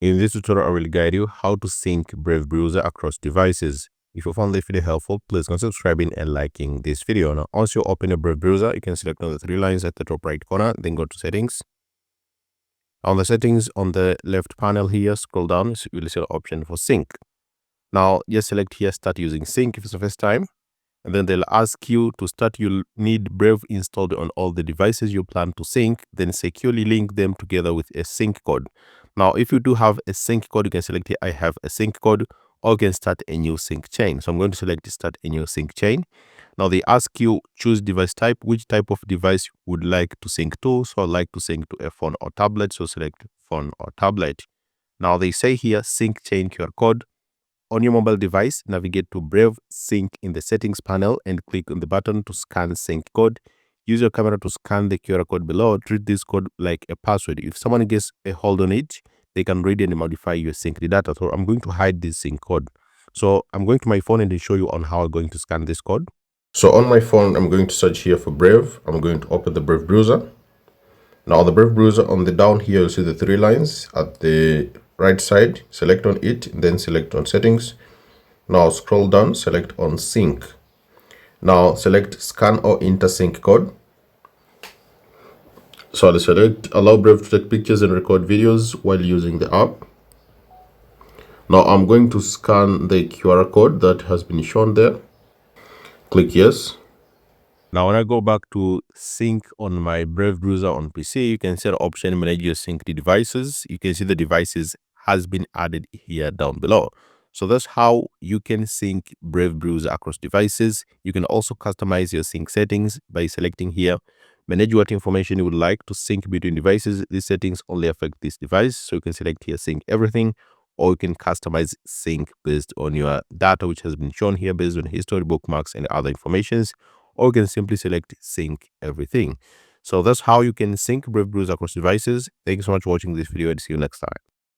In this tutorial, I will guide you how to sync Brave browser across devices. If you found this video helpful, please consider subscribing and liking this video. Now, once you open a Brave browser, you can select on the three lines at the top right corner, then go to settings. On the settings on the left panel here, scroll down, so you will see the option for sync. Now, just select here, start using sync if it's the first time. And then they'll ask you to start. You'll need Brave installed on all the devices you plan to sync, then securely link them together with a sync code. Now, if you do have a sync code, you can select here, I have a sync code, or you can start a new sync chain. So I'm going to select start a new sync chain. Now they ask you choose device type, which type of device you would like to sync to. So I'd like to sync to a phone or tablet. So select phone or tablet. Now they say here sync chain QR code. On your mobile device, navigate to Brave Sync in the settings panel and click on the button to scan sync code. Use your camera to scan the QR code below. Treat this code like a password. If someone gets a hold on it, they can read and modify your sync data. So I'm going to hide this sync code. So I'm going to my phone and show you on how I'm going to scan this code. So on my phone, I'm going to search here for Brave. I'm going to open the Brave browser. Now the Brave browser, on the down here, you'll see the three lines at the right side. Select on it, then select on settings. Now scroll down, select on sync. Now select scan or enter sync code. So I'll select allow Brave to take pictures and record videos while using the app. Now I'm going to scan the QR code that has been shown there. Click yes. Now when I go back to sync on my Brave browser on PC, you can see the option manage your synced devices. You can see the devices has been added here down below. So that's how you can sync Brave browser across devices. You can also customize your sync settings by selecting here, manage what information you would like to sync between devices. These settings only affect this device. So you can select here, sync everything, or you can customize sync based on your data, which has been shown here based on history, bookmarks, and other informations. Or you can simply select sync everything. So that's how you can sync Brave browser across devices. Thank you so much for watching this video and see you next time.